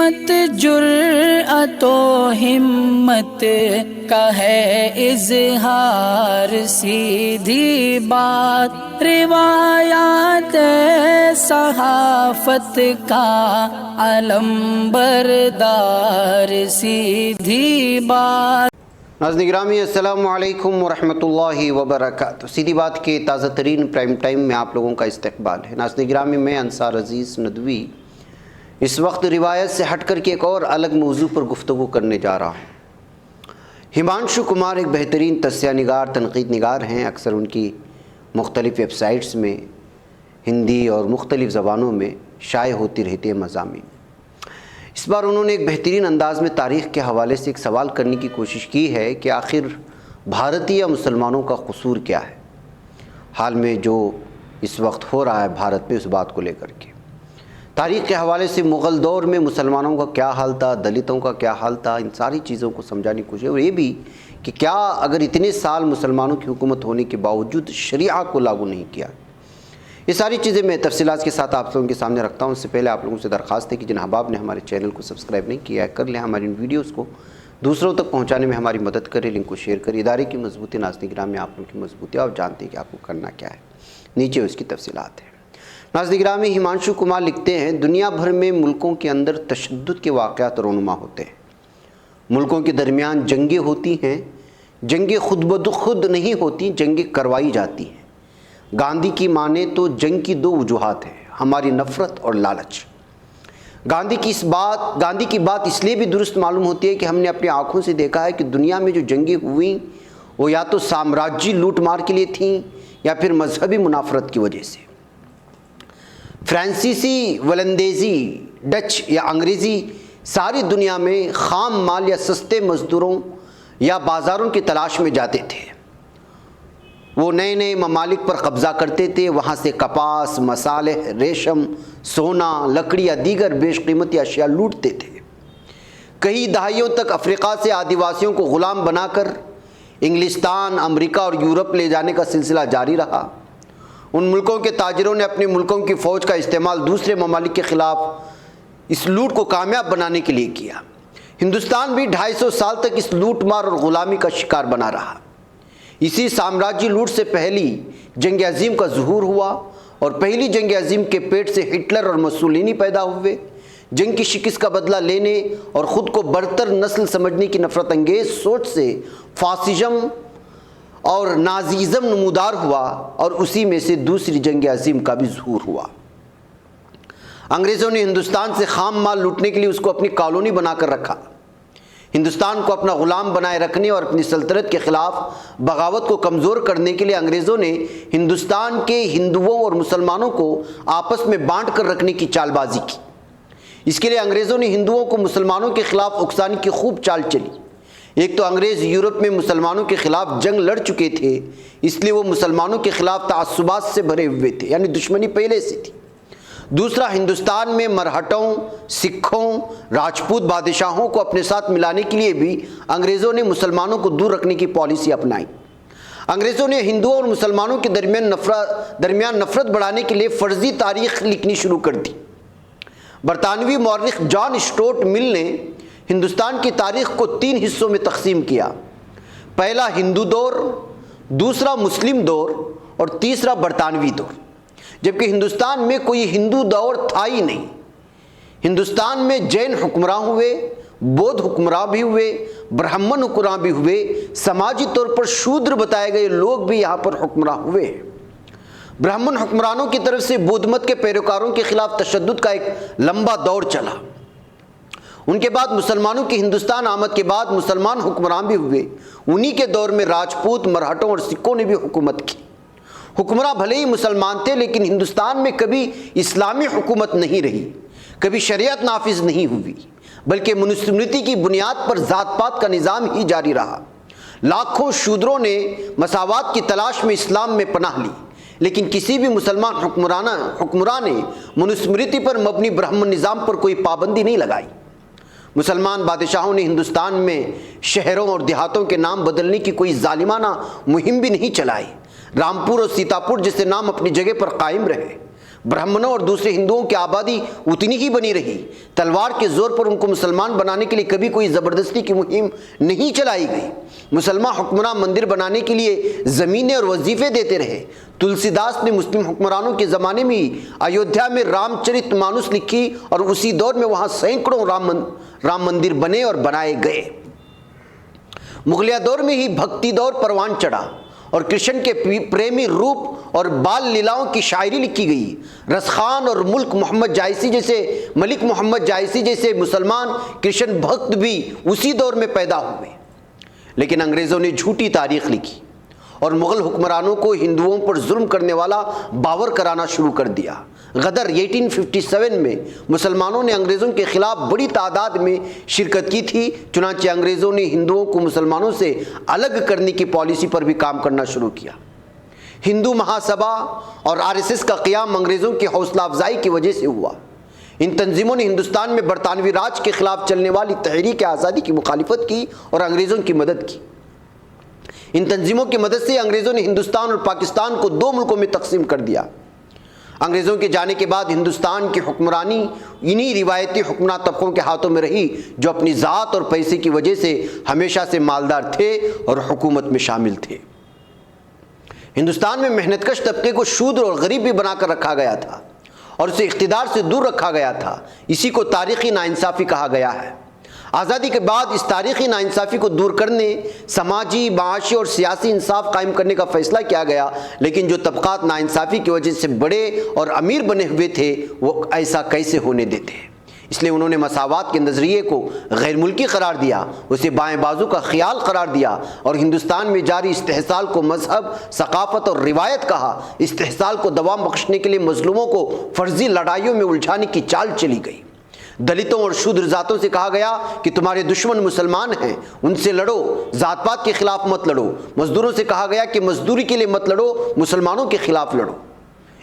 عصمت جرأت و ہمت کا ہے اظہار، سیدھی بات روایات صحافت کا علم بردار، سیدھی بات۔ ناظرین گرامی السلام علیکم ورحمۃ اللہ وبرکاتہ۔ سیدھی بات کے تازہ ترین پرائم ٹائم میں آپ لوگوں کا استقبال ہے۔ ناظرین گرامی، میں انصار عزیز ندوی اس وقت روایت سے ہٹ کر کے ایک اور الگ موضوع پر گفتگو کرنے جا رہا ہوں۔ ہمانشو کمار ایک بہترین تجزیہ نگار، تنقید نگار ہیں۔ اکثر ان کی مختلف ویب سائٹس میں ہندی اور مختلف زبانوں میں شائع ہوتی رہتی ہے مضامین۔ اس بار انہوں نے ایک بہترین انداز میں تاریخ کے حوالے سے ایک سوال کرنے کی کوشش کی ہے کہ آخر بھارتیہ مسلمانوں کا قصور کیا ہے، حال میں جو اس وقت ہو رہا ہے بھارت میں، اس بات کو لے کر کے تاریخ کے حوالے سے مغل دور میں مسلمانوں کا کیا حال تھا، دلتوں کا کیا حال تھا، ان ساری چیزوں کو سمجھانے کی کوشش، اور یہ بھی کہ کیا اگر اتنے سال مسلمانوں کی حکومت ہونے کے باوجود شریعہ کو لاگو نہیں کیا۔ یہ ساری چیزیں میں تفصیلات کے ساتھ آپ لوگوں کے سامنے رکھتا ہوں۔ اس سے پہلے آپ لوگوں سے درخواست ہے کہ جن احباب نے ہمارے چینل کو سبسکرائب نہیں کیا ہے کر لیں، ہماری ان ویڈیوز کو دوسروں تک پہنچانے میں ہماری مدد کریں، لنک کو شیئر کریں۔ ادارے کی مضبوطی، ناظرین گرامی آپ لوگوں کی مضبوطی، آپ جانتے ہیں کہ آپ کو کرنا کیا ہے، نیچے اس کی تفصیلات ہیں۔ ناظرین گرامی، ہمانشو کمار لکھتے ہیں، دنیا بھر میں ملکوں کے اندر تشدد کے واقعات رونما ہوتے ہیں، ملکوں کے درمیان جنگیں ہوتی ہیں، جنگیں خود بخود نہیں ہوتی، جنگیں کروائی جاتی ہیں۔ گاندھی کی مانے تو جنگ کی دو وجوہات ہیں، ہماری نفرت اور لالچ۔ گاندھی کی بات اس لیے بھی درست معلوم ہوتی ہے کہ ہم نے اپنی آنکھوں سے دیکھا ہے کہ دنیا میں جو جنگیں ہوئیں وہ یا تو سامراجی لوٹ مار کے لیے تھیں یا پھر مذہبی منافرت کی وجہ سے۔ فرانسیسی، ولندیزی، ڈچ یا انگریزی ساری دنیا میں خام مال یا سستے مزدوروں یا بازاروں کی تلاش میں جاتے تھے۔ وہ نئے نئے ممالک پر قبضہ کرتے تھے، وہاں سے کپاس، مصالح، ریشم، سونا، لکڑی یا دیگر بیش قیمتی اشیاء لوٹتے تھے۔ کئی دہائیوں تک افریقہ سے آدیواسیوں کو غلام بنا کر انگلستان، امریکہ اور یورپ لے جانے کا سلسلہ جاری رہا۔ ان ملکوں کے تاجروں نے اپنے ملکوں کی فوج کا استعمال دوسرے ممالک کے خلاف اس لوٹ کو کامیاب بنانے کے لیے کیا۔ ہندوستان بھی 250 سال تک اس لوٹ مار اور غلامی کا شکار بنا رہا۔ اسی سامراجی لوٹ سے پہلی جنگ عظیم کا ظہور ہوا، اور پہلی جنگ عظیم کے پیٹ سے ہٹلر اور مسولینی پیدا ہوئے۔ جنگ کی شکست کا بدلہ لینے اور خود کو برتر نسل سمجھنے کی نفرت انگیز سوچ سے فاسزم اور نازیزم نمودار ہوا، اور اسی میں سے دوسری جنگ عظیم کا بھی ظہور ہوا۔ انگریزوں نے ہندوستان سے خام مال لوٹنے کے لیے اس کو اپنی کالونی بنا کر رکھا۔ ہندوستان کو اپنا غلام بنائے رکھنے اور اپنی سلطنت کے خلاف بغاوت کو کمزور کرنے کے لیے انگریزوں نے ہندوستان کے ہندوؤں اور مسلمانوں کو آپس میں بانٹ کر رکھنے کی چال بازی کی۔ اس کے لیے انگریزوں نے ہندوؤں کو مسلمانوں کے خلاف اکسانے کی خوب چال چلی۔ ایک تو انگریز یورپ میں مسلمانوں کے خلاف جنگ لڑ چکے تھے، اس لیے وہ مسلمانوں کے خلاف تعصبات سے بھرے ہوئے تھے، یعنی دشمنی پہلے سے تھی۔ دوسرا، ہندوستان میں مرہٹوں، سکھوں، راجپوت بادشاہوں کو اپنے ساتھ ملانے کے لیے بھی انگریزوں نے مسلمانوں کو دور رکھنے کی پالیسی اپنائی۔ انگریزوں نے ہندوؤں اور مسلمانوں کے درمیان نفرت بڑھانے کے لیے فرضی تاریخ لکھنی شروع کر دی۔ برطانوی مورخ جان اسٹورٹ مل نے ہندوستان کی تاریخ کو 3 حصوں میں تقسیم کیا۔ پہلا ہندو دور، دوسرا مسلم دور اور تیسرا برطانوی دور، جبکہ ہندوستان میں کوئی ہندو دور تھا ہی نہیں۔ ہندوستان میں جین حکمراں ہوئے، بودھ حکمراں بھی ہوئے، برہمن حکمراں بھی ہوئے، سماجی طور پر شودر بتائے گئے لوگ بھی یہاں پر حکمراں ہوئے۔ برہمن حکمرانوں کی طرف سے بودھ مت کے پیروکاروں کے خلاف تشدد کا ایک لمبا دور چلا۔ ان کے بعد مسلمانوں کی ہندوستان آمد کے بعد مسلمان حکمران بھی ہوئے۔ انہی کے دور میں راجپوت، مرہٹوں اور سکھوں نے بھی حکومت کی۔ حکمراں بھلے ہی مسلمان تھے، لیکن ہندوستان میں کبھی اسلامی حکومت نہیں رہی، کبھی شریعت نافذ نہیں ہوئی، بلکہ منسمرتی کی بنیاد پر ذات پات کا نظام ہی جاری رہا۔ لاکھوں شودروں نے مساوات کی تلاش میں اسلام میں پناہ لی، لیکن کسی بھی مسلمان حکمراں نے منسمرتی پر مبنی برہمن نظام پر کوئی پابندی نہیں لگائی۔ مسلمان بادشاہوں نے ہندوستان میں شہروں اور دیہاتوں کے نام بدلنے کی کوئی ظالمانہ مہم بھی نہیں چلائی۔ رامپور اور سیتاپور جیسے نام اپنی جگہ پر قائم رہے۔ ब्राह्मणों और दूसरे हिंदुओं की आबादी उतनी ही बनी रही। तलवार के जोर पर उनको मुसलमान बनाने के लिए कभी कोई ज़बरदस्ती की मुहिम नहीं चलाई गई। मुसलमान हुक्मरान मंदिर बनाने के लिए ज़मीनें और वजीफ़े देते रहे। तुलसीदास ने मुस्लिम हुक्मरानों के ज़माने में ही अयोध्या में रामचरितमानस लिखी और उसी दौर में वहाँ सैकड़ों राम मंदिर बने और बनाए गए। मुगलिया दौर में ही भक्ति दौर परवान चढ़ा और कृष्ण के प्रेमी रूप और बाल लीलाओं की शायरी लिखी गई। रसखान और मलिक मोहम्मद जायसी जैसे मुसलमान कृष्ण भक्त भी उसी दौर में पैदा हुए। लेकिन अंग्रेज़ों ने झूठी तारीख लिखी और मुग़ल हुक्मरानों को हिंदुओं पर जुल्म करने वाला बावर कराना शुरू कर दिया। गदर 1857 में मुसलमानों ने अंग्रेज़ों के ख़िलाफ़ बड़ी तादाद में शिरकत की थी। चुनांचे अंग्रेज़ों ने हिंदुओं को मुसलमानों से अलग करने की पॉलिसी पर भी काम करना शुरू किया। हिंदू महासभा और आरएसएस का क़याम अंग्रेज़ों की हौसला अफजाई की वजह से हुआ। इन तंजीमों ने हिंदुस्तान में बरतानवी राज के ख़िलाफ़ चलने वाली तहरीक आज़ादी की मुखालिफत की और अंग्रेज़ों की मदद की। इन तंजीमों की मदद से अंग्रेज़ों ने हिंदुस्तान और पाकिस्तान को 2 मुल्कों में तकसीम कर दिया। अंग्रेज़ों के जाने के बाद हिंदुस्तान की हुक्मरानी इन्हीं रिवायती हुक्मरान तबकों के हाथों में रही जो अपनी ज़ात और पैसे की वजह से हमेशा से मालदार थे और हुकूमत में शामिल थे। हिंदुस्तान में मेहनतकश तबके को शूद्र और गरीब भी बनाकर रखा गया था और उसे इख्तिदार से दूर रखा गया था। इसी को तारीख़ी नाइंसाफ़ी कहा गया है। आज़ादी के बाद इस तारीख़ी नाइंसाफ़ी को दूर करने, समाजी, माशी और सियासी इंसाफ कायम करने का फ़ैसला किया गया। लेकिन जो तबक़ात नाइंसाफ़ी की वजह से बड़े और अमीर बने हुए थे वो ऐसा कैसे होने देते। इसलिए उन्होंने मसावात के नज़रिए को गैर मुल्की करार दिया, उसे बाएं बाजू का ख्याल करार दिया और हिंदुस्तान में जारी इस्तेहसाल को मजहब, सकाफ़त और रिवायत कहा। इस्तेहसाल को दवाम बख्शने के लिए मजलूमों को फ़र्जी लड़ाइयों में उलझाने की चाल चली गई। दलितों और शूद्र जातों से कहा गया कि तुम्हारे दुश्मन मुसलमान हैं, उनसे लड़ो, जात पात के खिलाफ मत लड़ो। मजदूरों से कहा गया कि मजदूरी के लिए मत लड़ो, मुसलमानों के खिलाफ लड़ो।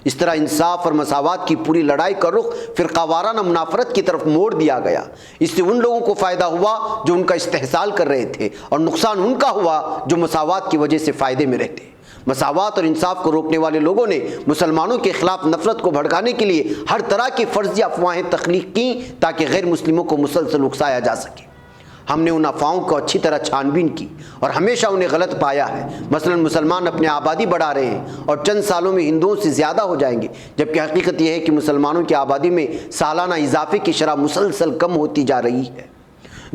इस तरह इंसाफ और मसावात की पूरी लड़ाई का रुख फ़िरक़ावाराना मुनाफरत की तरफ मोड़ दिया गया। इससे उन लोगों को फ़ायदा हुआ जो उनका इस्तेहसाल कर रहे थे और नुकसान उनका हुआ जो मसावात की वजह से फ़ायदे में रहते। मसावात और इंसाफ को रोकने वाले लोगों ने मुसलमानों के खिलाफ नफरत को भड़काने के लिए हर तरह की फर्जी अफवाहें तख्लीक की ताकि गैर मुस्लिमों को मुसलसल उकसाया जा सके। हमने उन अफवाहों को अच्छी तरह छानबीन की और हमेशा उन्हें गलत पाया है। मसलन मुसलमान अपनी आबादी बढ़ा रहे हैं और चंद सालों में हिंदुओं से ज़्यादा हो जाएंगे, जबकि हकीकत यह है कि मुसलमानों की आबादी में सालाना इजाफे की शरह मुसलसल कम होती जा रही है।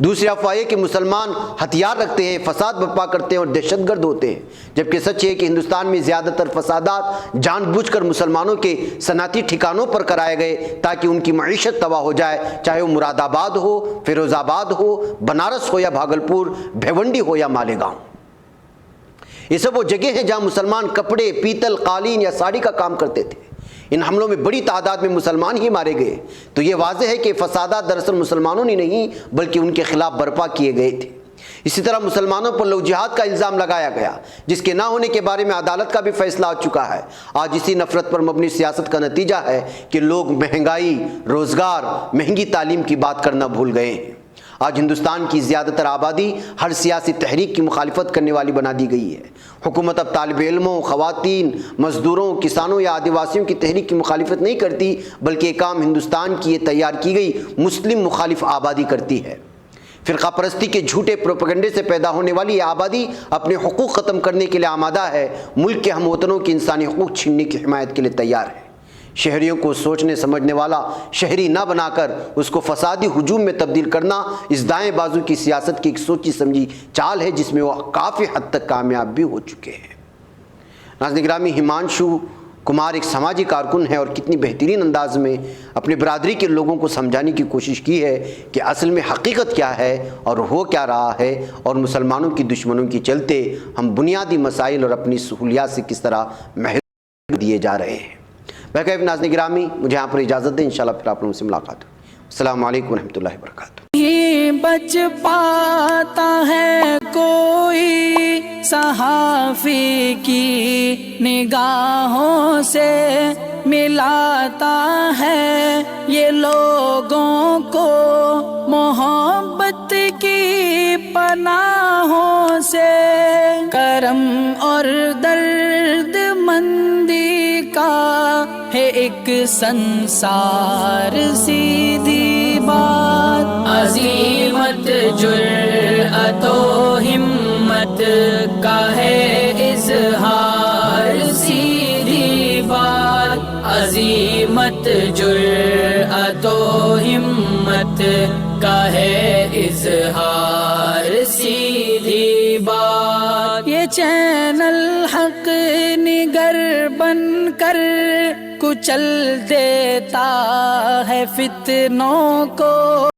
दूसरी अफवाह है कि मुसलमान हथियार रखते हैं, फसाद बर्पा करते हैं और दहशतगर्द होते हैं, जबकि सच है कि हिंदुस्तान में ज़्यादातर फसादात जानबूझकर मुसलमानों के सनाती ठिकानों पर कराए गए ताकि उनकी मईशत तबाह हो जाए, चाहे वो मुरादाबाद हो, फिरोज़ाबाद हो, बनारस हो या भागलपुर, भिवंडी हो या मालेगांव। ये सब वो जगह हैं जहाँ मुसलमान कपड़े, पीतल, कालीन या साड़ी का काम करते थे। इन हमलों में बड़ी तादाद में मुसलमान ही मारे गए। तो ये वाज़ेह है कि फसादात दरअसल मुसलमानों ने नहीं बल्कि उनके खिलाफ बर्पा किए गए थे। इसी तरह मुसलमानों पर लव जिहाद का इल्ज़ाम लगाया गया, जिसके ना होने के बारे में अदालत का भी फैसला आ चुका है। आज इसी नफरत पर मबनी सियासत का नतीजा है कि लोग महंगाई, रोज़गार, महंगी तालीम की बात करना भूल गए हैं। आज हिंदुस्तान की ज़्यादातर आबादी हर सियासी तहरीक की मुखालिफत करने वाली बना दी गई है। हुकूमत अब तालिब इल्मों, ख़वातीन, मज़दूरों, किसानों या आदिवासियों की तहरीक की मुखालिफत नहीं करती, बल्कि ये काम हिंदुस्तान की ये तैयार की गई मुस्लिम मुखालिफ आबादी करती है। फ़िरक़ा परस्ती के झूठे प्रोपेगेंडे से पैदा होने वाली ये आबादी अपने हुकूक़ ख़त्म करने के लिए आमादा है, मुल्क के हम वतनों की इंसानी हुकूक़ छीनने की हिमायत के लिए तैयार है। शहरियों को सोचने समझने वाला शहरी ना बनाकर उसको फसादी हुजूम में तब्दील करना इस दाएं बाजू की सियासत की एक सोची समझी चाल है, जिसमें वो काफ़ी हद तक कामयाब भी हो चुके हैं। नाज़रीन गिरामी, हिमांशु कुमार एक समाजी कारकुन है और कितनी बेहतरीन अंदाज में अपनी बरादरी के लोगों को समझाने की कोशिश की है कि असल में हकीकत क्या है और हो क्या रहा है और मुसलमानों की दुश्मनों के चलते हम बुनियादी मसाइल और अपनी सहूलियात से किस तरह महरूम दिए जा रहे हैं। बहकैफ नाज़रीन गिरामी, मुझे यहाँ पर इजाज़त दें, इंशाअल्लाह फिर आप लोगों से मुलाकात होगी। अस्सलामु अलैकुम रहमतुल्लाहि व बरकातुहू। नहीं बच पाता है कोई सहाफ़ी की निगाहों से, मिलाता है ये लोगों को मोहब्बत की पनाहों से। करम और दर्द मंदी का ہے ایک سنسار سیدھی بات، عظیمت جرأت و ہمت کا ہے اظہار سیدھی بات، عظیمت جرأت و ہمت کا ہے اظہار سیدھی بات۔ یہ چینل حق نگر بن کر کچل دیتا ہے فتنوں کو،